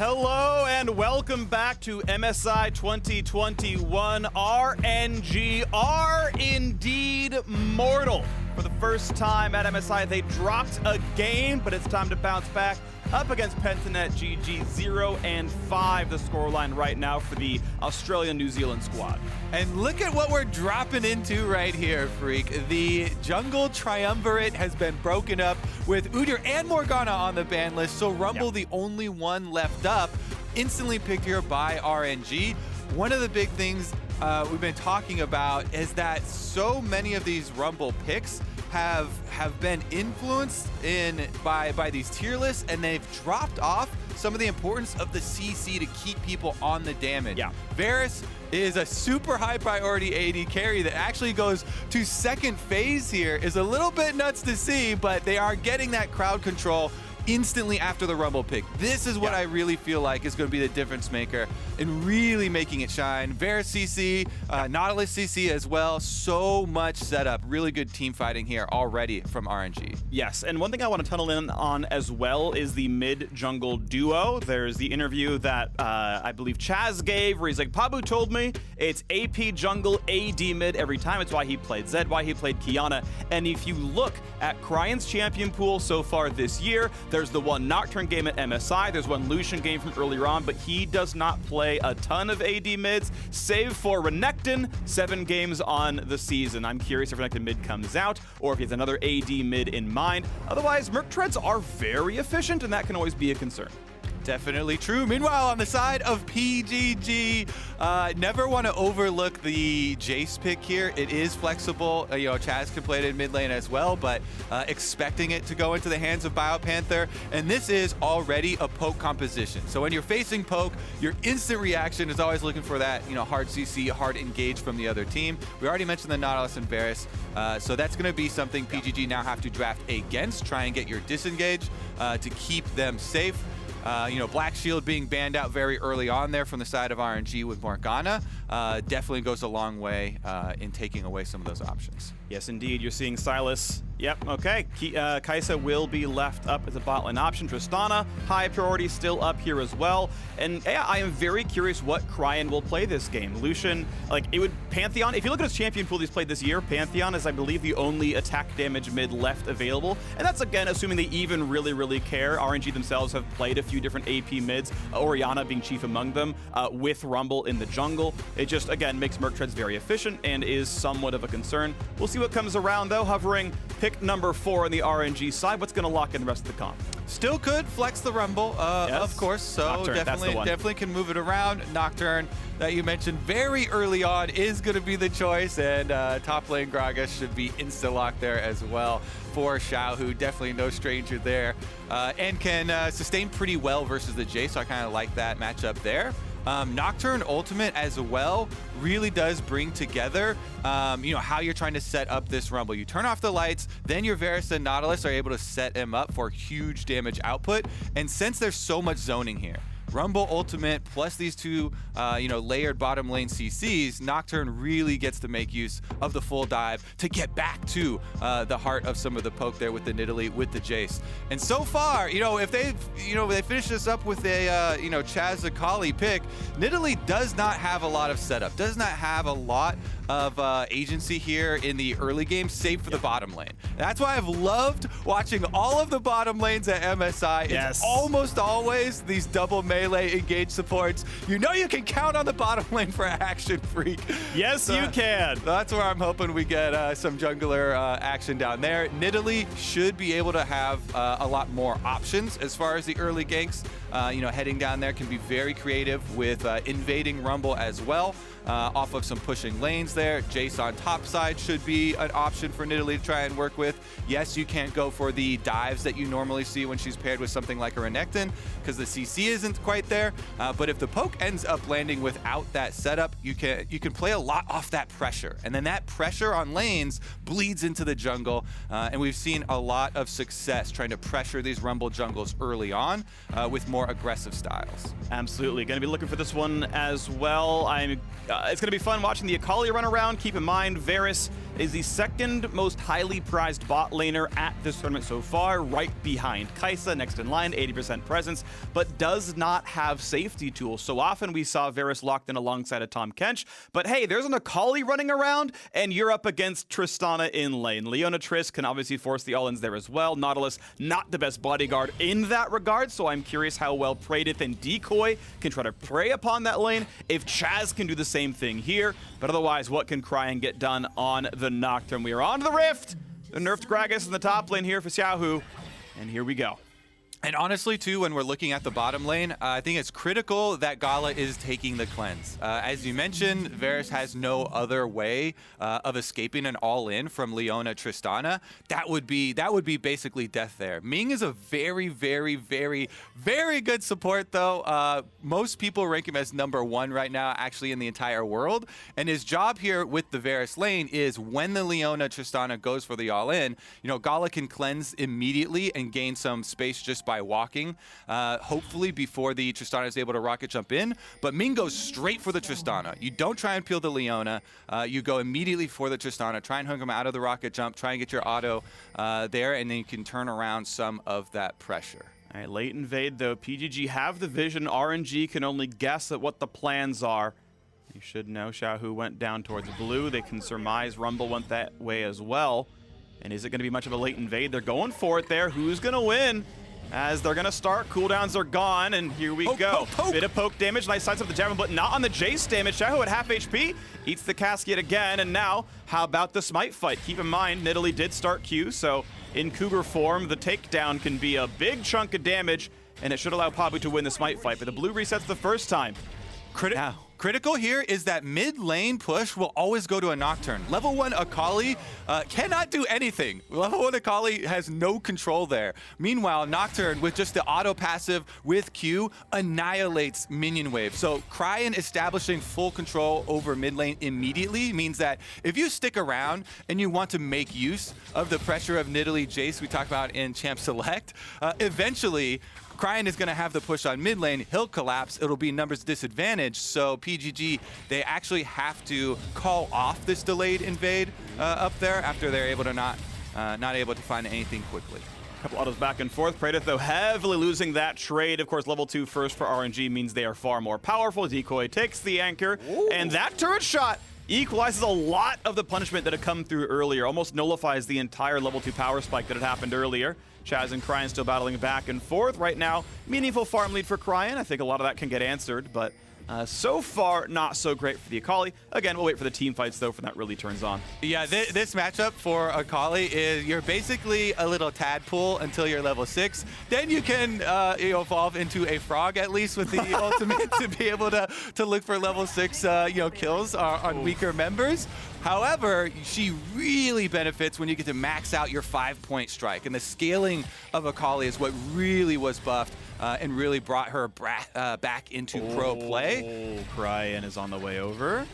Hello and welcome back to MSI 2021. RNG are indeed mortal. For the first time at MSI, they dropped a game, but it's time to bounce back up against Pentanet. GG 0-5, the scoreline right now for the Australia-New Zealand squad. And look at what we're dropping into right here, Phreak. The jungle triumvirate has been broken up with Udyr and Morgana on the ban list, so Rumble, the only one left up, instantly picked here by RNG. One of the big things we've been talking about is that so many of these Rumble picks have been influenced by these tier lists, and they've dropped off some of the importance of the CC to keep people on the damage. Yeah. Varus is a super high priority AD carry that actually goes to second phase here. Is a little bit nuts to see, but they are getting that crowd control instantly after the Rumble pick. This is what I really feel like is going to be the difference maker and really making it shine. Varus CC, Nautilus CC as well. So much setup. Really good team fighting here already from RNG. Yes, and one thing I want to tunnel in on as well is the mid-jungle duo. There's the interview that I believe Chazz gave where he's like, Pabu told me it's AP jungle, AD mid every time. It's why he played Zed, why he played Qiyana. And if you look at Cryin's champion pool so far this year, there's the one Nocturne game at MSI, there's one Lucian game from earlier on, but he does not play a ton of AD mids, save for Renekton, 7 games on the season. I'm curious if Renekton mid comes out, or if he has another AD mid in mind. Otherwise, Merc treads are very efficient, and that can always be a concern. Definitely true. Meanwhile, on the side of PGG, never want to overlook the Jayce pick here. It is flexible. Chazz can play it in mid lane as well, but expecting it to go into the hands of BioPanther. And this is already a poke composition. So when you're facing poke, your instant reaction is always looking for that, hard CC, hard engage from the other team. We already mentioned the Nautilus and Varus, so that's going to be something PGG now have to draft against. Try and get your disengage to keep them safe. Black Shield being banned out very early on there from the side of RNG with Morgana definitely goes a long way in taking away some of those options. Yes, indeed. You're seeing Sylas. Yep, okay. Kai'Sa will be left up as a bot lane option. Tristana, high priority, still up here as well. And yeah, I am very curious what Cryin will play this game. Lucian, Pantheon, if you look at his champion pool he's played this year, Pantheon is, I believe, the only attack damage mid left available. And that's, again, assuming they even really care. RNG themselves have played a few different AP mids, Orianna being chief among them, with Rumble in the jungle. It just, again, makes Merc treads very efficient and is somewhat of a concern. We'll see what comes around, though. Hovering pick number 4 on the RNG side. What's going to lock in the rest of the comp? Still could flex the Rumble, yes. Of course. So Nocturne, definitely can move it around. Nocturne, that you mentioned very early on, is going to be the choice, and top lane Gragas should be insta-lock there as well for Xiaohu. Definitely no stranger there, and can sustain pretty well versus the Jayce, so I kind of like that matchup there. Nocturne ultimate as well really does bring together how you're trying to set up this Rumble. You turn off the lights, then your Varus and Nautilus are able to set him up for huge damage output. And since there's so much zoning here, Rumble ultimate plus these two layered bottom lane CCs, Nocturne really gets to make use of the full dive to get back to the heart of some of the poke there with the Nidalee, with the Jayce. And so far, if they finish this up with a Chazz Akali pick, Nidalee does not have a lot of setup, does not have a lot of agency here in the early game, save for the bottom lane. That's why I've loved watching all of the bottom lanes at MSI. Yes. It's almost always these double melee engage supports. You can count on the bottom lane for action, Phreak. Yes, you can. That's where I'm hoping we get some jungler action down there. Nidalee should be able to have a lot more options as far as the early ganks. Heading down there can be very creative with invading Rumble as well. Off of some pushing lanes there. Jayce on top side should be an option for Nidalee to try and work with. Yes, you can't go for the dives that you normally see when she's paired with something like a Renekton because the CC isn't quite there. But if the poke ends up landing without that setup, you can play a lot off that pressure. And then that pressure on lanes bleeds into the jungle. And we've seen a lot of success trying to pressure these Rumble jungles early on with more aggressive styles. Absolutely. Going to be looking for this one as well. It's going to be fun watching the Akali run around. Keep in mind, Varus is the second most highly prized bot laner at this tournament so far, right behind Kai'Sa, next in line, 80% presence, but does not have safety tools. So often we saw Varus locked in alongside a Tahm Kench, but hey, there's an Akali running around, and you're up against Tristana in lane. Leona Trist can obviously force the all-ins there as well. Nautilus, not the best bodyguard in that regard, so I'm curious how well Praedyth and Decoy can try to prey upon that lane, if Chazz can do the same thing here. But otherwise, what can Cryin get done on the Nocturne? We are on to the Rift. The nerfed Gragas in the top lane here for Xiaohu, and here we go. And honestly, too, when we're looking at the bottom lane, I think it's critical that GALA is taking the cleanse. As you mentioned, Varus has no other way of escaping an all-in from Leona Tristana. That would be basically death there. Ming is a very, very, very, very good support, though. Most people rank him as #1 right now, actually, in the entire world. And his job here with the Varus lane is when the Leona Tristana goes for the all-in, you know, GALA can cleanse immediately and gain some space just by walking, hopefully before the Tristana is able to rocket jump in. But Ming goes straight for the Tristana. You don't try and peel the Leona. You go immediately for the Tristana. Try and hook him out of the rocket jump. Try and get your auto there, and then you can turn around some of that pressure. All right, late invade, though. PGG have the vision. RNG can only guess at what the plans are. You should know Xiaohu went down towards blue. They can surmise Rumble went that way as well. And is it going to be much of a late invade? They're going for it there. Who's going to win? As they're going to start, cooldowns are gone, and here we go. Poke. Bit of poke damage, nice sides up the Javelin, but not on the Jayce damage. Xiaohu at half HP, eats the casket again, and now, how about the smite fight? Keep in mind, Nidalee did start Q, so in Cougar form, the takedown can be a big chunk of damage, and it should allow Pabu to win the smite fight, but the blue resets the first time. Critical here is that mid lane push will always go to a Nocturne. Level 1 Akali cannot do anything. Level 1 Akali has no control there. Meanwhile, Nocturne, with just the auto passive with Q, annihilates minion wave. So Cryin establishing full control over mid lane immediately means that if you stick around and you want to make use of the pressure of Nidalee Jayce we talked about in Champ Select, eventually Cryin is going to have the push on mid lane. He'll collapse. It'll be numbers disadvantage. So PGG, they actually have to call off this delayed invade up there after they're able to not able to find anything quickly. A couple autos back and forth. Praedyth, though, heavily losing that trade. Of course, level 2 first for RNG means they are far more powerful. Decoy takes the anchor, and that turret shot equalizes a lot of the punishment that had come through earlier. Almost nullifies the entire level 2 power spike that had happened earlier. Chazz and Cryin still battling back and forth right now. Meaningful farm lead for Cryin. I think a lot of that can get answered, but so far, not so great for the Akali. Again, we'll wait for the team fights, though, for that really turns on. Yeah, this matchup for Akali is you're basically a little tadpole until you're level 6. Then you can evolve into a frog, at least, with the ultimate to be able to look for level 6 kills on weaker members. However, she really benefits when you get to max out your 5-point strike. And the scaling of Akali is what really was buffed and really brought her back into pro play. Cryin is on the way over.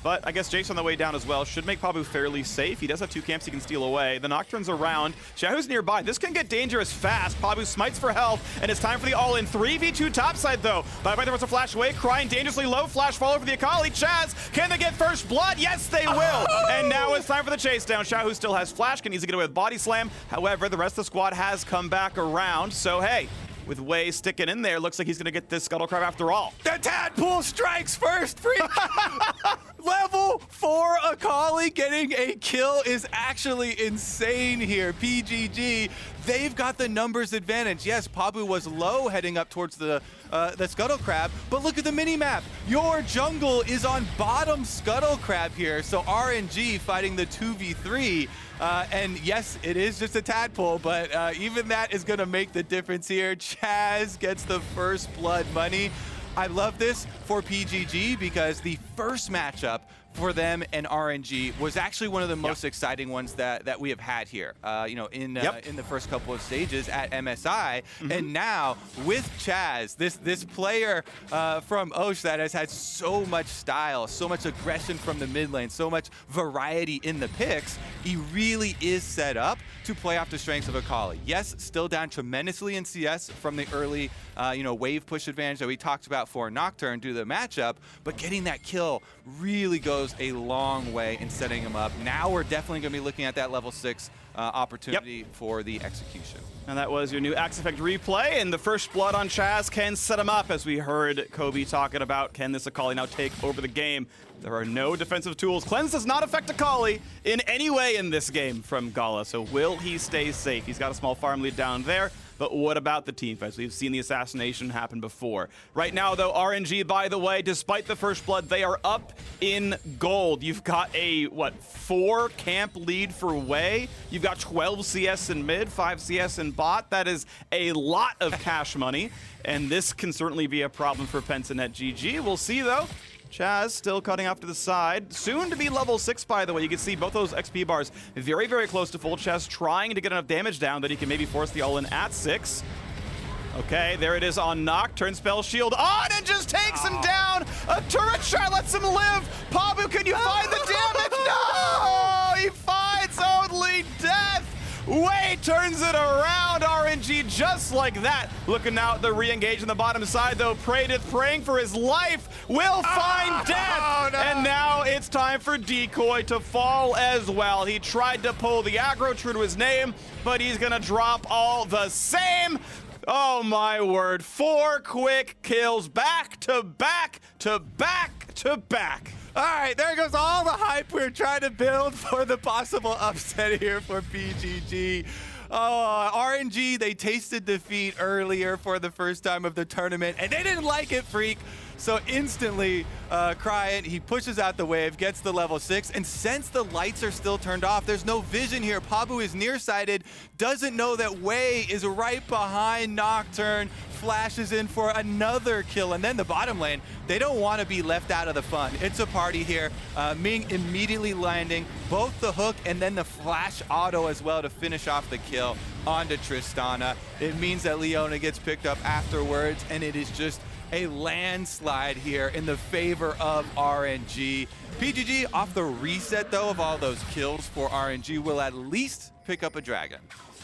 But I guess Jayce on the way down as well. Should make Pabu fairly safe. He does have 2 camps he can steal away. The Nocturne's around. Xiaohu's nearby. This can get dangerous fast. Pabu smites for health, and it's time for the all-in. 3v2 topside, though. BioPanther wants to flash away. Cryin dangerously low. Flash follow for the Akali. Chazz, can they get first blood? Yes, they will. And now it's time for the chase down. Xiaohu still has flash. Can easily get away with body slam. However, the rest of the squad has come back around. So, hey, with Wei sticking in there, looks like he's going to get this Scuttle Crab after all. The tadpole strikes first, Phreak! Level 4 Akali getting a kill is actually insane here. PGG, they've got the numbers advantage. Yes, Pabu was low heading up towards the Scuttle Crab, but look at the mini-map. Your jungle is on bottom Scuttle Crab here, so RNG fighting the 2v3. And yes, it is just a tadpole, but even that is going to make the difference here. Chazz gets the first blood money. I love this for PGG because the first matchup for them and RNG was actually one of the most exciting ones that we have had here, in the first couple of stages at MSI. And now with Chazz, this player from Osh that has had so much style, so much aggression from the mid lane, so much variety in the picks, he really is set up to play off the strengths of Akali. Yes, still down tremendously in CS from the early wave push advantage that we talked about for Nocturne due to the matchup, but getting that kill really goes goes a long way in setting him up. Now we're definitely going to be looking at that level 6 opportunity for the execution. And that was your new Axe Effect replay, and the first blood on Chazz can set him up, as we heard Kobbe talking about. Can this Akali now take over the game? There are no defensive tools. Cleanse does not affect Akali in any way in this game from GALA, so will he stay safe? He's got a small farm lead down there, but what about the team fights? We've seen the assassination happen before. Right now, though, RNG, by the way, despite the first blood, they are up in gold. You've got a, 4 camp lead for Wei. You've got 12 CS in mid, 5 CS in bot. That is a lot of cash money, and this can certainly be a problem for Pentanet GG. We'll see, though. Chazz still cutting off to the side. Soon to be level 6, by the way. You can see both those XP bars very, very close to full. Chazz trying to get enough damage down that he can maybe force the all-in at 6. Okay, there it is on Nocturne. Spell shield on and just takes him down. A turret shot lets him live. Pabu, can you find the damage? No! He finds only death. Wei turns it around. RNG just like that. Looking now at the re-engage on the bottom side, though. Praedyth praying for his life. Will find death. Oh, no. And now it's time for Decoy to fall as well. He tried to pull the aggro, true to his name, but he's going to drop all the same. Oh, my word. 4 quick kills back to back to back to back. All right, there goes all the hype we're trying to build for the possible upset here for PGG. Oh, RNG, they tasted defeat earlier for the first time of the tournament, and they didn't like it, Phreak. So instantly, Cryin, he pushes out the wave, gets the level 6, and since the lights are still turned off, there's no vision here. Pabu is nearsighted, doesn't know that Wei is right behind Nocturne, flashes in for another kill, and then the bottom lane, they don't want to be left out of the fun. It's a party here. Ming immediately landing both the hook and then the flash auto as well to finish off the kill onto Tristana. It means that Leona gets picked up afterwards, and it is just a landslide here in the favor of RNG. PGG, off the reset, though, of all those kills for RNG, will at least pick up a dragon.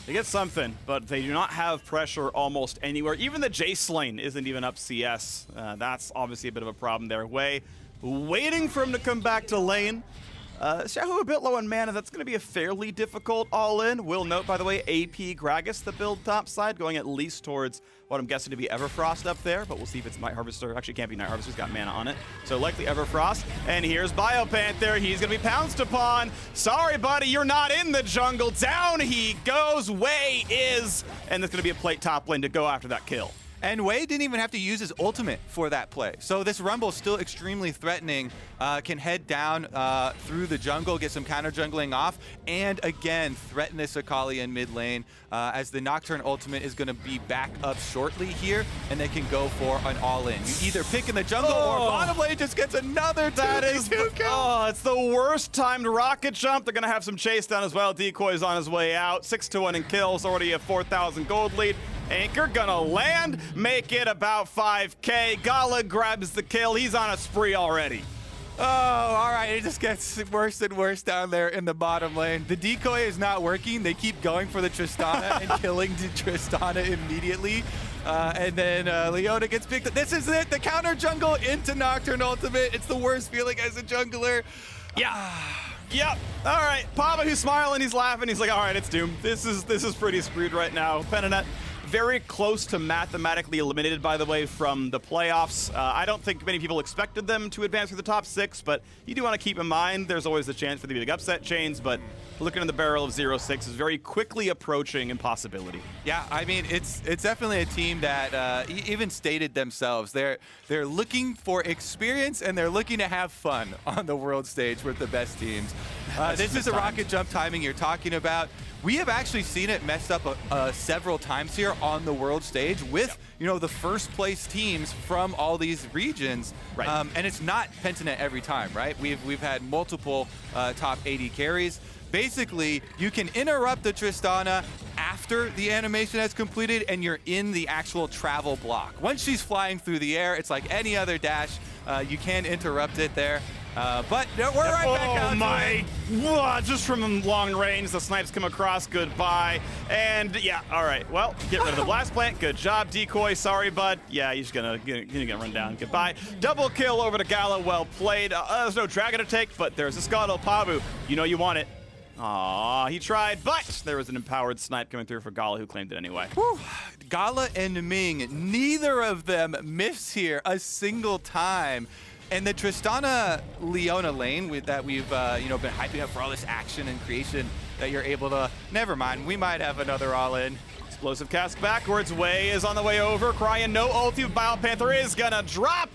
They get something, but they do not have pressure almost anywhere. Even the Jayce lane isn't even up CS. That's obviously a bit of a problem there. Wei waiting for him to come back to lane. Xiaohu a bit low on mana. That's going to be a fairly difficult all-in. Will note, by the way, AP Gragas, the build top side, going at least towards what I'm guessing to be Everfrost up there, but we'll see if it's Night Harvester. Actually, it can't be Night Harvester. He's got mana on it. So likely Everfrost. And here's BioPanther. He's going to be pounced upon. Sorry, buddy, you're not in the jungle. Down he goes. Wei is. And there's going to be a plate top lane to go after that kill. And Wei didn't even have to use his ultimate for that play. So this Rumble is still extremely threatening. Can head down through the jungle, get some counter jungling off, and again, threaten this Akali in mid lane as the Nocturne ultimate is going to be back up shortly here, and they can go for an all-in. You either pick in the jungle or bottom lane just gets another 2v2 kill. Oh, it's the worst timed rocket jump. They're going to have some chase down as well. Decoy's on his way out. 6-1 in kills, already a 4,000 gold lead. Anchor gonna land, make it about 5K. GALA grabs the kill. He's on a spree already. Oh, all right. It just gets worse and worse down there in the bottom lane. The decoy is not working. They keep going for the Tristana and killing the Tristana immediately. And then Leona gets picked up. This is it. The counter jungle into Nocturne ultimate. It's the worst feeling as a jungler. Yeah. Yep. All right. Pabu, who's smiling, he's laughing. He's like, all right, it's doomed. This is pretty screwed right now. Pentanet very close to mathematically eliminated, by the way, from the playoffs. I don't think many people expected them to advance through the top 6, but you do want to keep in mind there's always the chance for the big upset chains, but looking in the barrel of 0-6 is very quickly approaching impossibility. Yeah, I mean, it's definitely a team that even stated themselves. They're looking for experience, and they're looking to have fun on the world stage with the best teams. This is the rocket jump timing you're talking about. We have actually seen it messed up several times here on the world stage with, you know, the first place teams from all these regions. Right. And it's not Pentanet every time, right? We've had multiple top 80 carries. Basically, you can interrupt the Tristana after the animation has completed and you're in the actual travel block. Once she's flying through the air, it's like any other dash. You can interrupt it there. But we're right back out. Oh my, whoa, just from long range, the snipes come across, goodbye. And yeah, all right, well, get rid of the blast plant, good job, Decoy, sorry, bud. Yeah, he's gonna run down, goodbye. Double kill over to GALA, well played. There's no dragon to take, but there's a Scuttle, Pabu. You know you want it. Aw, he tried, but there was an empowered snipe coming through for GALA, who claimed it anyway. Whew. GALA and Ming, neither of them miss here a single time. And the Tristana Leona lane that we've been hyping up for all this action and creation that you're able to, never mind, we might have another all-in. Explosive cast backwards, Way is on the way over, Cryin, no ulti, BioPanther is gonna drop.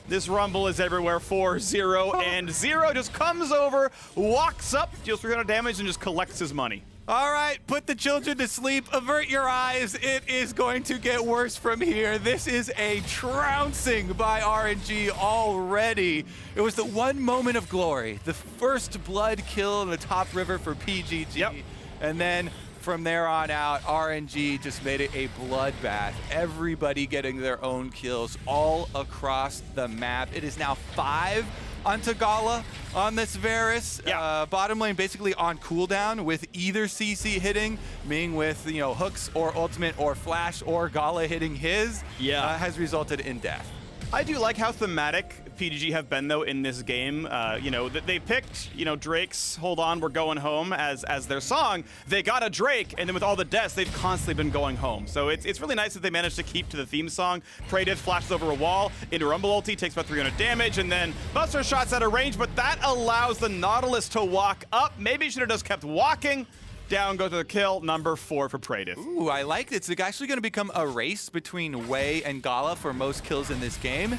This Rumble is everywhere, 4-0, and 0 just comes over, walks up, deals 300 damage, and just collects his money. All right, put the children to sleep, avert your eyes. It is going to get worse from here. This is a trouncing by RNG already. It was the one moment of glory, the first blood kill in the top river for PGG. Yep. And then from there on out, RNG just made it a bloodbath. Everybody getting their own kills all across the map. It is now 5 onto GALA on this Varus. Yeah. Bottom lane basically on cooldown with either CC hitting, Ming with hooks or ultimate or flash or GALA hitting his, has resulted in death. I do like how thematic PGG have been, though, in this game. They picked, Drake's Hold On, We're Going Home as their song. They got a Drake, and then with all the deaths, they've constantly been going home. So it's really nice that they managed to keep to the theme song. Praedyth flashes over a wall into Rumble ulti, takes about 300 damage, and then Buster shots out of range, but that allows the Nautilus to walk up. Maybe he should have just kept walking. Down goes the kill, number 4 for Praedyth. Ooh, I like it. It's actually going to become a race between Way and GALA for most kills in this game.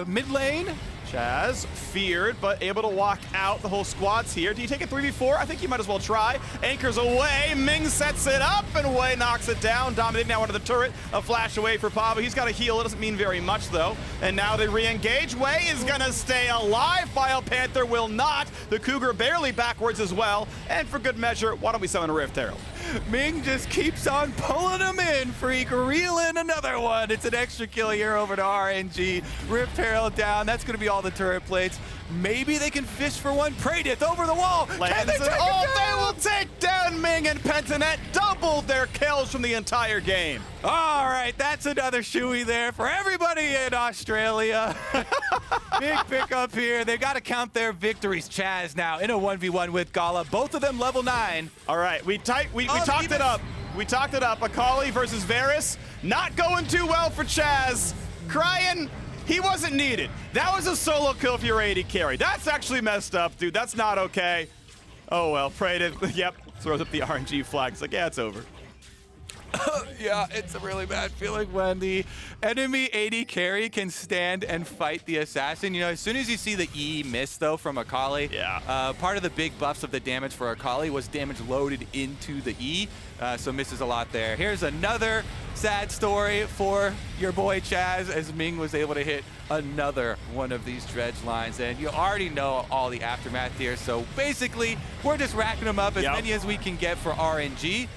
Mid lane, Chazz, feared, but able to walk out. The whole squad's here. Do you take a 3v4? I think you might as well try. Anchors away. Ming sets it up, and Way knocks it down. Dominating now into the turret. A flash away for Pabu. He's got a heal. It doesn't mean very much, though. And now they re-engage. Way is going to stay alive. BioPanther will not. The Cougar barely backwards as well. And for good measure, why don't we summon a Rift Herald? Ming just keeps on pulling them in. Phreak reel in another one. It's an extra kill here over to RNG. Rift Herald down. That's going to be all the turret plates. Maybe they can fish for one. Praedyth over the wall. Can they take it down? They will take down Ming and Pentanet. Doubled their kills from the entire game. All right, that's another shoey there for everybody in Australia. Big pickup here. They got to count their victories. Chazz now in a 1v1 with GALA. Both of them level 9. All right, we talked it up. We talked it up. Akali versus Varus. Not going too well for Chazz. Cryin, he wasn't needed. That was a solo kill for your AD carry. That's actually messed up, dude. That's not okay. Oh well, Praedyth, yep, throws up the RNG flag. It's like, yeah, it's over. Yeah, it's a really bad feeling when the enemy AD carry can stand and fight the assassin. As soon as you see the E miss, though, from Akali, part of the big buffs of the damage for Akali was damage loaded into the E, so misses a lot there. Here's another sad story for your boy Chazz, as Ming was able to hit another one of these dredge lines, and you already know all the aftermath here, so basically, we're just racking them up as many as we can get for RNG.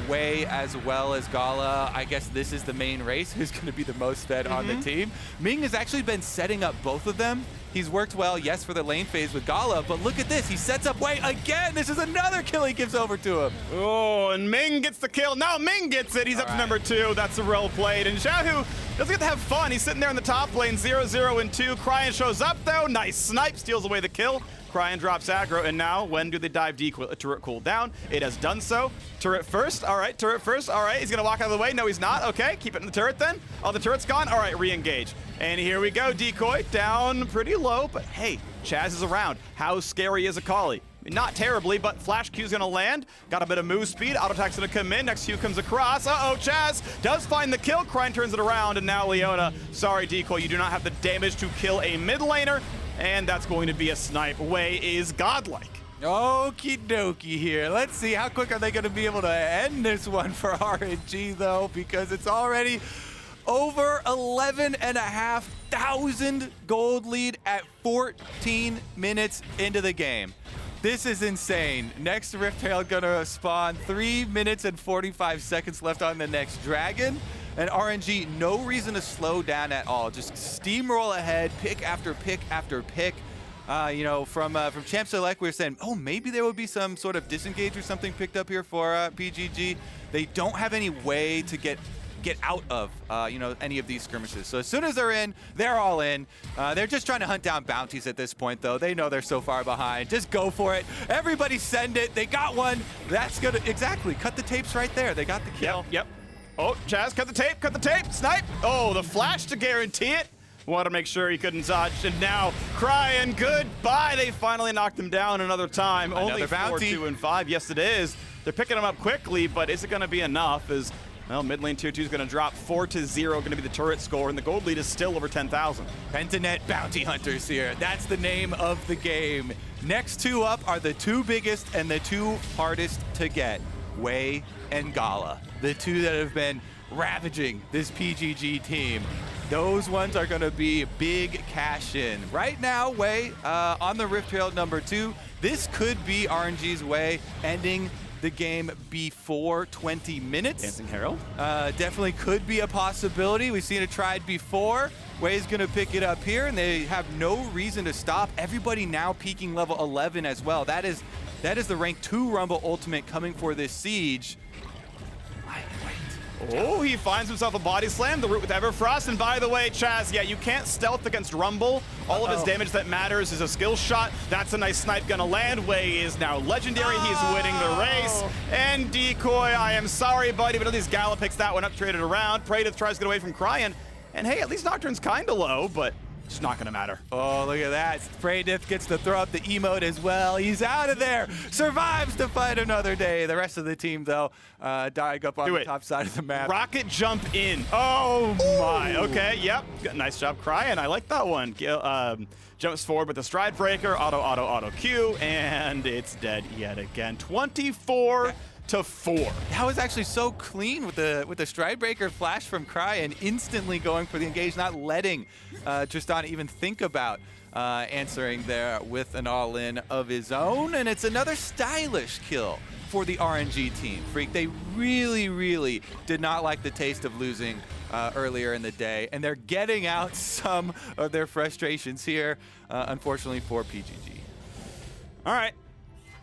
Way as well as GALA. I guess this is the main race. Who's going to be the most fed on the team? Ming has actually been setting up both of them. He's worked well, yes, for the lane phase with GALA, but look at this. He sets up Way again. This is another kill he gives over to him. Oh, and Ming gets the kill. Now Ming gets it. He's up to number 2. That's a well played. And Xiaohu doesn't get to have fun. He's sitting there in the top lane, 0-0 and 2. Cryin shows up, though. Nice snipe. Steals away the kill. Cryin drops aggro, and now when do they dive decoy? Turret cool down. It has done so. Turret first. All right, turret first. All right, he's going to walk out of the way. No, he's not. Okay, keep it in the turret then. Oh, the turret's gone. All right, re-engage. And here we go. Decoy down pretty low, but hey, Chazz is around. How scary is Akali? Not terribly, but Flash Q's going to land. Got a bit of move speed. Auto attack's going to come in. Next Q comes across. Uh-oh, Chazz does find the kill. Cryin turns it around, and now Leona. Sorry, Decoy, you do not have the damage to kill a mid laner. And that's going to be a snipe. Way is godlike. Okie dokie here. Let's see how quick are they going to be able to end this one for RNG, though, because it's already over 11,500 gold lead at 14 minutes into the game. This is insane. Next Rift Herald gonna spawn. 3 minutes and 45 seconds left on the next dragon. And RNG, no reason to slow down at all. Just steamroll ahead, pick after pick after pick. you know, from Champ Select, we were saying, oh, maybe there would be some sort of disengage or something picked up here for PGG. They don't have any way to get out of, you know, any of these skirmishes. So as soon as they're in, they're all in. They're just trying to hunt down bounties at this point, though. They know they're so far behind. Just go for it. Everybody send it. They got one. That's gonna, exactly, cut the tapes right there. They got the kill. Yep. Oh, Chazz, cut the tape, snipe. Oh, the flash to guarantee it. Want to make sure he couldn't dodge, and now Cryin, goodbye. They finally knocked him down another time. Another Only 4, bounty. 2, and 5. Yes, it is. They're picking him up quickly, but is it going to be enough? As well, mid lane tier 2 is going to drop 4-0, going to be the turret score, and the gold lead is still over 10,000. Pentanet Bounty Hunters here. That's the name of the game. Next two up are the two biggest and the two hardest to get. Wei and GALA, the two that have been ravaging this PGG team. Those ones are going to be big cash in. Right now, Wei on the Rift Trail number 2. This could be RNG's way ending the game before 20 minutes. Dancing Herald? Definitely could be a possibility. We've seen it tried before. Wei's going to pick it up here, and they have no reason to stop. Everybody now peaking level 11 as well. That is the rank 2 Rumble ultimate coming for this siege. Oh, he finds himself a body slam, the root with Everfrost. And by the way, Chazz, yeah, you can't stealth against Rumble. All of his damage that matters is a skill shot. That's a nice snipe gonna land. Wei is now legendary. He's winning the race. And Decoy, I am sorry, buddy, but at least GALA picks that one up, traded around. Praedyth tries to get away from Cryin. And hey, at least Nocturne's kinda low, but it's not gonna matter. Oh, look at that. Praedyth gets to throw up the emote as well. He's out of there. Survives to fight another day. The rest of the team, though, dying up on the top side of the map. Rocket jump in. Oh my. Okay, yep. Nice job, Cryin. I like that one. Jumps forward with the stride breaker, auto Q, and it's dead yet again. 24-4. That was actually so clean with the stride breaker flash from Cryin, instantly going for the engage, not letting Tristana even think about answering there with an all-in of his own. And it's another stylish kill for the RNG team. Phreak, they really, really did not like the taste of losing earlier in the day, and they're getting out some of their frustrations here, unfortunately for PGG. All right.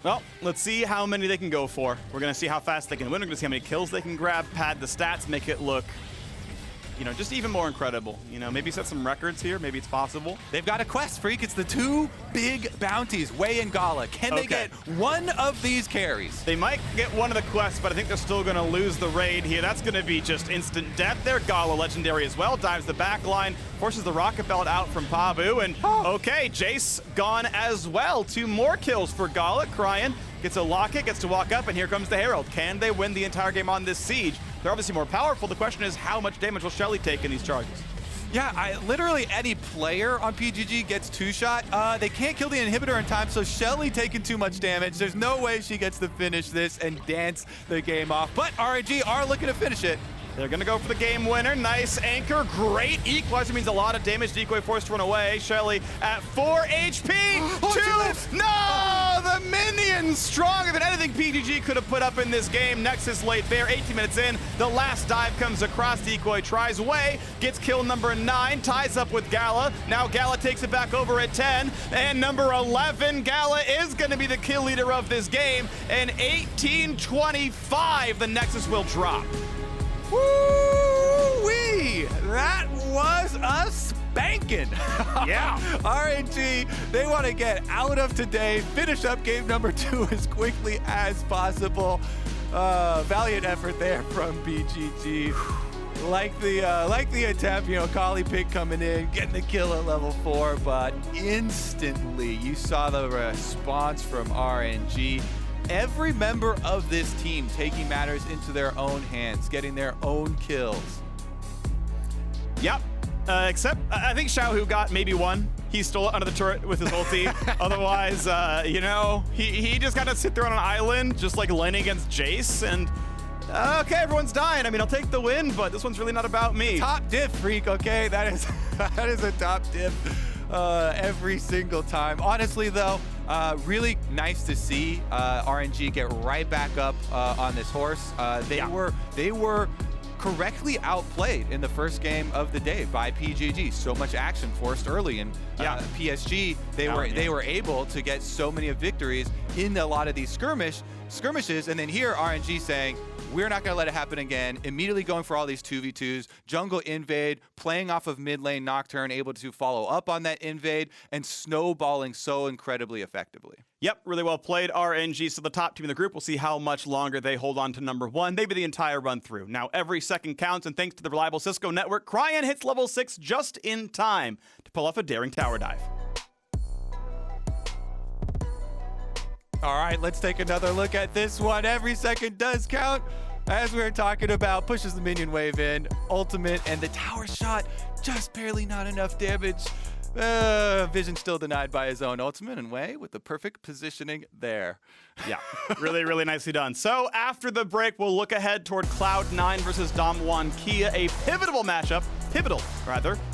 Well, let's see how many they can go for. We're going to see how fast they can win. We're going to see how many kills they can grab, pad the stats, make it look, you know, just even more incredible. You know, maybe set some records here. Maybe it's possible. They've got a quest, Phreak. It's the two big bounties, Wei and GALA. Can they get one of these carries? They might get one of the quests, but I think they're still going to lose the raid here. That's going to be just instant death there. GALA legendary as well. Dives the back line, forces the rocket belt out from Pabu. And okay, Jayce gone as well. 2 more kills for GALA. Cryin gets a locket, gets to walk up, and here comes the Herald. Can they win the entire game on this siege? They're obviously more powerful. The question is, how much damage will Shelly take in these charges? Yeah, literally any player on PGG gets 2-shot. They can't kill the inhibitor in time, so Shelly taking too much damage. There's no way she gets to finish this and dance the game off. But RNG are looking to finish it. They're going to go for the game winner. Nice anchor. Great equalizer. Means a lot of damage. Decoy forced to run away. Shelly at 4 HP. No! The minions stronger than anything PGG could have put up in this game. Nexus late bear. 18 minutes in. The last dive comes across. Decoy tries away. Gets kill number 9. Ties up with GALA. Now GALA takes it back over at 10. And number 11, GALA is going to be the kill leader of this game. And 18-25, the Nexus will drop. Woo-wee! That was a spanking. Yeah. RNG, they want to get out of today, finish up game number 2 as quickly as possible. Valiant effort there from PGG. Like the attempt, you know, Akali pick coming in, getting the kill at level 4, but instantly you saw the response from RNG. Every member of this team taking matters into their own hands, getting their own kills. Yep. Except, I think Xiaohu got maybe 1. He stole it under the turret with his ulti. Otherwise, you know, he just got to sit there on an island, just like laning against Jayce, and okay, everyone's dying. I mean, I'll take the win, but this one's really not about me. Top diff, Phreak, okay? That is a top diff every single time. Honestly, though, really nice to see RNG get right back up on this horse. They were correctly outplayed in the first game of the day by PGG. So much action forced early, and PSG, they were able to get so many victories in a lot of these skirmishes, and then here RNG saying, we're not going to let it happen again, immediately going for all these 2v2s, jungle invade, playing off of mid lane Nocturne, able to follow up on that invade, and snowballing so incredibly effectively. Yep, really well played, RNG. So the top team in the group, we'll see how much longer they hold on to #1, maybe the entire run through. Now, every second counts, and thanks to the reliable Cisco network, Cryin hits level 6 just in time to pull off a daring tower dive. All right, let's take another look at this one. Every second does count. As we were talking about, pushes the minion wave in, ultimate, and the tower shot, just barely not enough damage. Vision still denied by his own ultimate, and Wei with the perfect positioning there. Yeah, really, really nicely done. So after the break, we'll look ahead toward Cloud9 versus Damwon Kia, a pivotal matchup,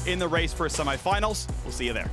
in the race for semifinals. We'll see you there.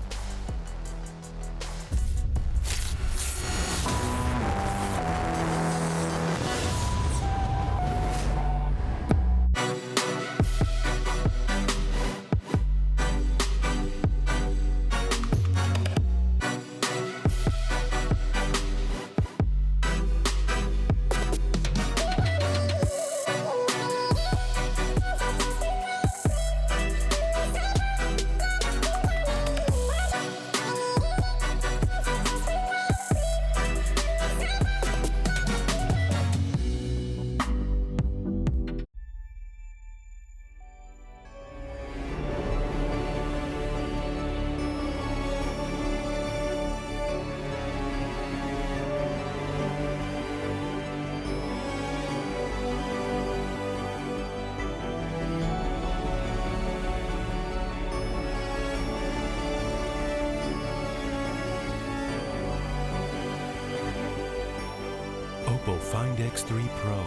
Find X3 Pro.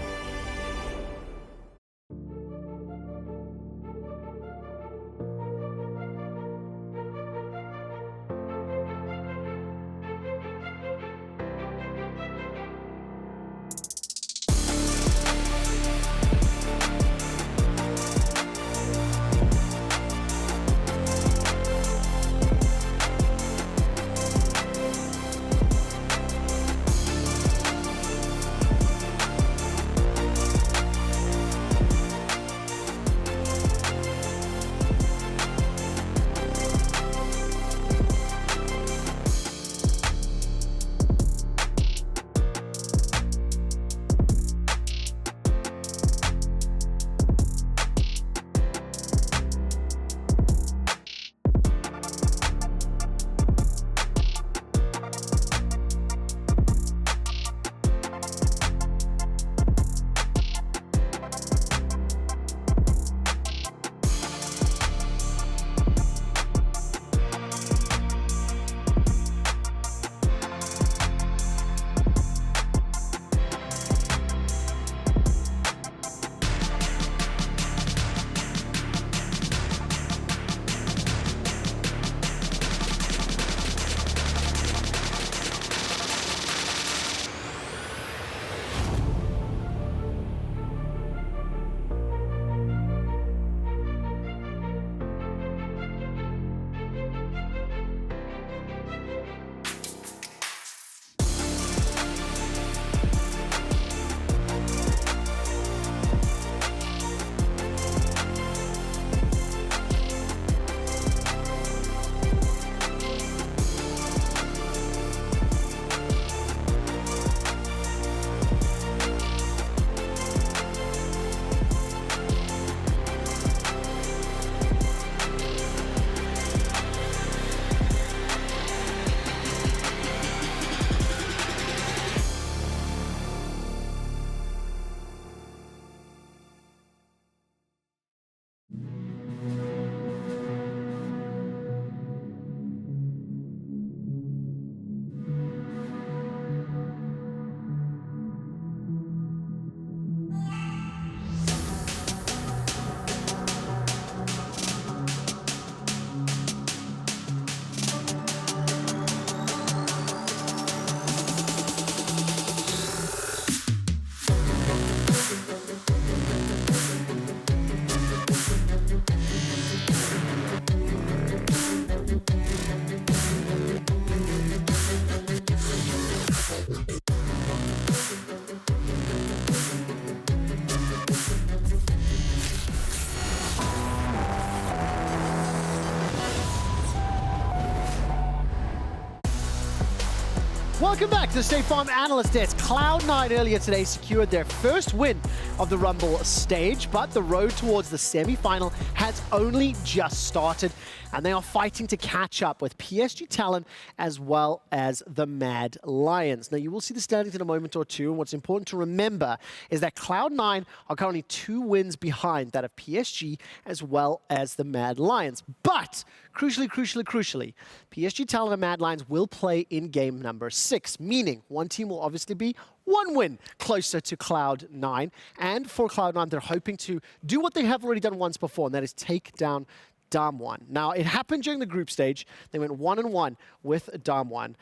Welcome back to the State Farm Analyst Desk. Cloud9 earlier today secured their first win of the Rumble stage, but the road towards the semi-final has only just started, and they are fighting to catch up with PSG Talon as well as the Mad Lions. Now, you will see the standings in a moment or two, and what's important to remember is that Cloud9 are currently 2 wins behind that of PSG as well as the Mad Lions. But, crucially, PSG Talon and Mad Lions will play in game number 6, meaning one team will obviously be 1 win closer to Cloud9. And for Cloud9, they're hoping to do what they have already done once before, and that is take down Damwon. Now, it happened during the group stage. They went 1-1 with Damwon.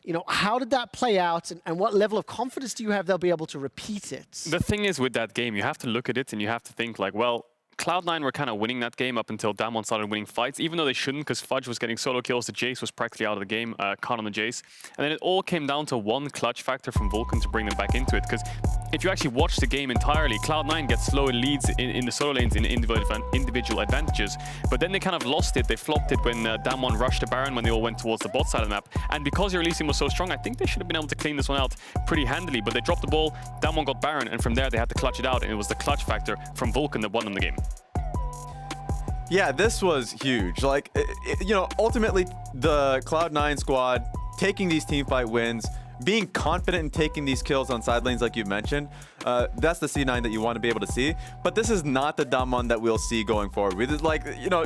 You know, how did that play out, and what level of confidence do you have they'll be able to repeat it? The thing is with that game, you have to look at it and you have to think like, well, Cloud9 were kind of winning that game up until Damwon started winning fights, even though they shouldn't, because Fudge was getting solo kills. The Jayce was practically out of the game, caught on the Jayce. And then it all came down to one clutch factor from Vulcan to bring them back into it. Because if you actually watch the game entirely, Cloud9 gets slow leads in the solo lanes in individual advantages. But then they kind of lost it. They flopped it when Damwon rushed the Baron when they all went towards the bot side of the map. And because their releasing was so strong, I think they should have been able to clean this one out pretty handily. But they dropped the ball, Damwon got Baron, and from there they had to clutch it out. And it was the clutch factor from Vulcan that won them the game. Yeah, this was huge. Like, you know, ultimately, the Cloud9 squad taking these teamfight wins, being confident in taking these kills on side lanes like you mentioned, that's the C9 that you want to be able to see. But this is not the Damwon that we'll see going forward. Like, you know,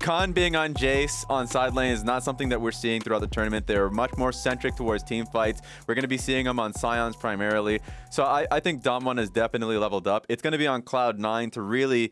Khan being on Jayce on side lane is not something that we're seeing throughout the tournament. They're much more centric towards team fights. We're going to be seeing them on Scions primarily. So I think Damwon has definitely leveled up. It's going to be on Cloud9 to really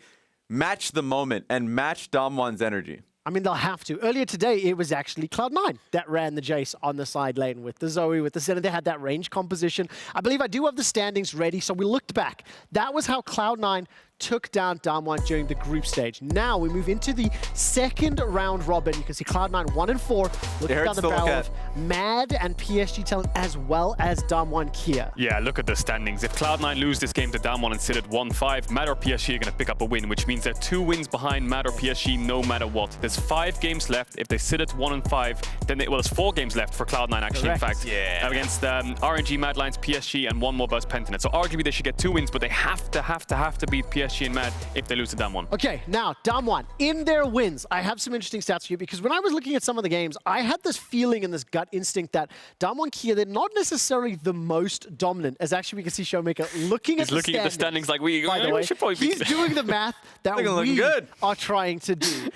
match the moment and match Damwon's energy. I mean, they'll have to. Earlier today, it was actually Cloud9 that ran the Jayce on the side lane with the Zoe, with the Senna. They had that range composition. I believe I do have the standings ready, so we looked back. That was how Cloud9 took down Damwon during the group stage. Now we move into the second round robin. You can see Cloud9 1-4, looking down the barrel of Mad and PSG Talon as well as Damwon Kia. Yeah, look at the standings. If Cloud9 lose this game to Damwon and sit at 1-5, Mad or PSG are going to pick up a win, which means they're 2 wins behind Mad or PSG no matter what. There's 5 games left. If they sit at 1-5, then well, there's 4 games left for Cloud9 actually. Correct. In fact, against RNG, Mad Lions, PSG, and 1 more versus Pentanet. So arguably they should get 2 wins, but they have to beat PSG and Mad if they lose to Damwon. Okay, now Damwon, in their wins, I have some interesting stats for you, because when I was looking at some of the games, I had this feeling and this gut instinct that Damwon Kia, they're not necessarily the most dominant, as actually we can see Showmaker looking at the standings. He's looking at the standings like we should probably be. He's doing the math that we are trying to do.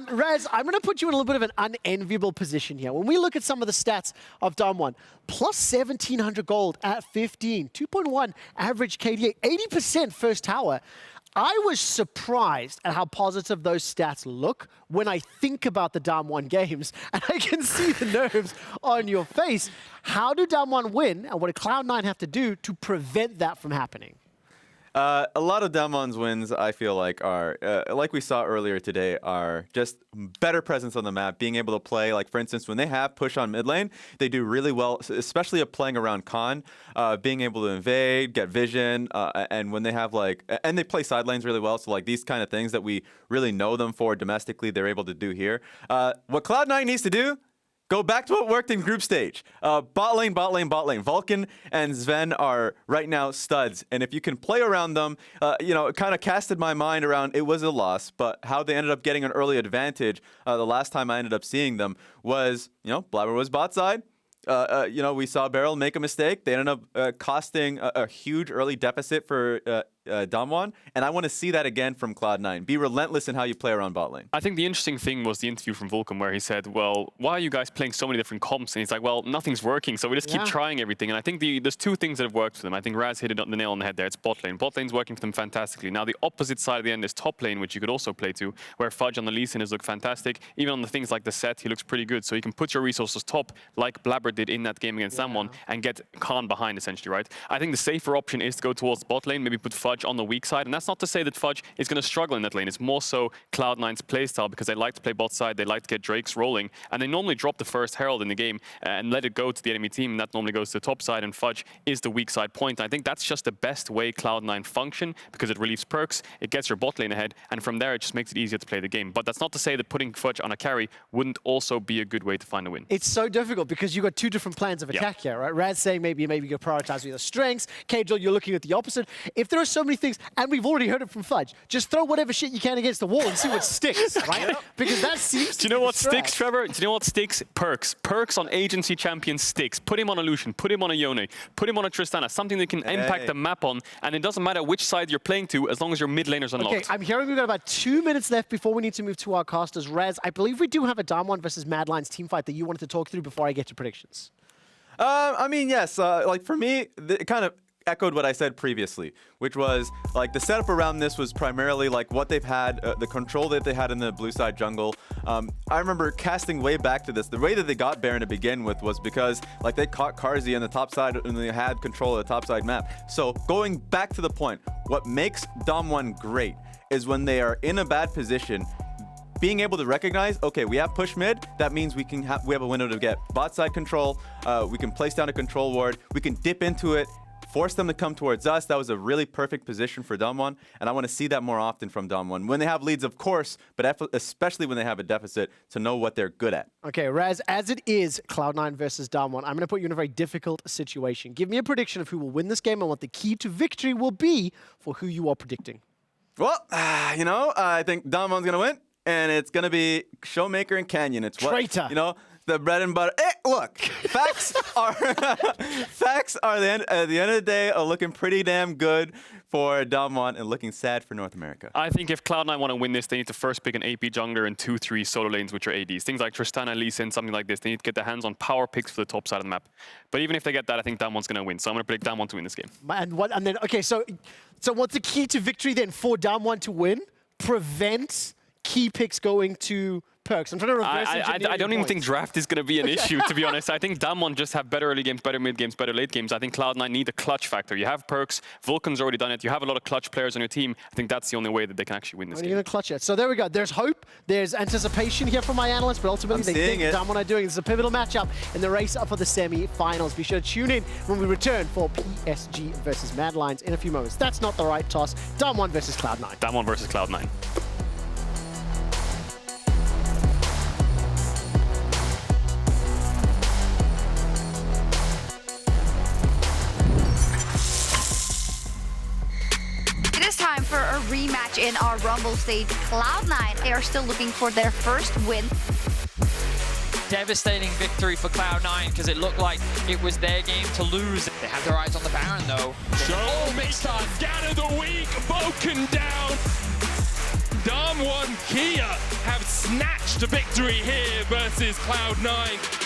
Raz, I'm going to put you in a little bit of an unenviable position here. When we look at some of the stats of Damwon, plus 1,700 gold at 15, 2.1 average KDA, 80% first tower. I was surprised at how positive those stats look when I think about the Damwon games, and I can see the nerves on your face. How do Damwon win, and what do Cloud9 have to do to prevent that from happening? A lot of Damwon's wins, I feel like, are, like we saw earlier today, are just better presence on the map, being able to play. Like, for instance, when they have push on mid lane, they do really well, especially at playing around Khan, being able to invade, get vision, and when they have, like, and they play side lanes really well. So, like, these kind of things that we really know them for domestically, they're able to do here. What Cloud9 needs to do, go back to what worked in group stage. Bot lane, bot lane, bot lane. Vulcan and Sven are right now studs. And if you can play around them, you know, it kind of casted my mind around, it was a loss, but how they ended up getting an early advantage the last time I ended up seeing them was, you know, Blabber was bot side. You know, we saw Beryl make a mistake. They ended up costing a huge early deficit for Damwon, and I want to see that again from Cloud9. Be relentless in how you play around bot lane. I think the interesting thing was the interview from Vulcan where he said, well, why are you guys playing so many different comps? And he's like, well, nothing's working, so we just keep trying everything. And I think there's 2 things that have worked for them. I think Raz hit it on the nail on the head there. It's bot lane. Bot lane's working for them fantastically. Now, the opposite side of the end is top lane, which you could also play to, where Fudge on the Lee Sin has looked fantastic. Even on the things like the set, he looks pretty good. So you can put your resources top, like Blabber did in that game against Damwon, and get Khan behind, essentially, right? I think the safer option is to go towards bot lane, maybe put Fudge Fudge on the weak side. And that's not to say that Fudge is going to struggle in that lane. It's more so Cloud9's playstyle because they like to play bot side, they like to get Drakes rolling, and they normally drop the first Herald in the game and let it go to the enemy team, and that normally goes to the top side, and Fudge is the weak side point. And I think that's just the best way Cloud9 function because it relieves perks, it gets your bot lane ahead, and from there it just makes it easier to play the game. But that's not to say that putting Fudge on a carry wouldn't also be a good way to find a win. It's so difficult because you've got two different plans of attack here, right? Raz saying maybe you go prioritize your strengths. Caedrel, you're looking at the opposite. If there are so many things, and we've already heard it from Fudge, just throw whatever shit you can against the wall and see what sticks, right? Because that seems to Do you know what sticks, Trevor? Do you know what sticks? Perks. Perks on agency champion sticks. Put him on a Lucian, put him on a Yone, put him on a Tristana, something that can impact the map on, and it doesn't matter which side you're playing to as long as your mid laner's unlocked. Okay, I'm hearing we've got about 2 minutes left before we need to move to our casters. Raz, I believe we do have a Damwon versus Mad Lions team fight that you wanted to talk through before I get to predictions. I mean, yes. Like for me, it kind of echoed what I said previously, which was like the setup around this was primarily like what they've had, the control that they had in the blue side jungle. I remember casting way back to this. The way that they got Baron to begin with was because like they caught Carzzy on the top side and they had control of the top side map. So going back to the point, what makes Damwon great is when they are in a bad position, being able to recognize, okay, we have push mid, that means we have a window to get bot side control, we can place down a control ward, we can dip into it, force them to come towards us. That was a really perfect position for Damwon, and I want to see that more often from Damwon. When they have leads, of course, but especially when they have a deficit, to know what they're good at. Okay, Raz, as it is Cloud9 versus Damwon, I'm going to put you in a very difficult situation. Give me a prediction of who will win this game and what the key to victory will be for who you are predicting. Well, you know, I think Damwon's going to win. And it's going to be Showmaker and Canyon. It's what, Traitor. you know, the bread and butter. Hey, look, facts are facts are at the end of the day are looking pretty damn good for Damwon and looking sad for North America. I think if Cloud9 want to win this, they need to first pick an AP jungler and 2-3 solo lanes which are ADs. Things like Tristana, Lee Sin, something like this. They need to get their hands on power picks for the top side of the map. But even if they get that, I think Damwon's going to win. So I'm going to predict Damwon to win this game. And then, okay, so what's the key to victory then for Damwon to win? Prevent key picks going to perks. I'm trying to reverse engineer I don't even think draft is going to be an issue, to be honest. I think Damwon just have better early games, better mid games, better late games. I think Cloud9 need a clutch factor. You have perks. Vulcan's already done it. You have a lot of clutch players on your team. I think that's the only way that they can actually win this game. You're going to clutch it. So there we go. There's hope. There's anticipation here from my analysts, but ultimately they think Damwon are doing. This is a pivotal matchup in the race up for the semi-finals. Be sure to tune in when we return for PSG versus Mad Lions in a few moments. That's not the right toss. Damwon versus Cloud9. Damwon versus Cloud9. Time for a rematch in our Rumble stage. Cloud9, they are still looking for their first win. Devastating victory for Cloud9 because it looked like it was their game to lose. They have their eyes on the Baron though. Showmaker down of the week, Vulcan down. Damwon Kia have snatched a victory here versus Cloud9.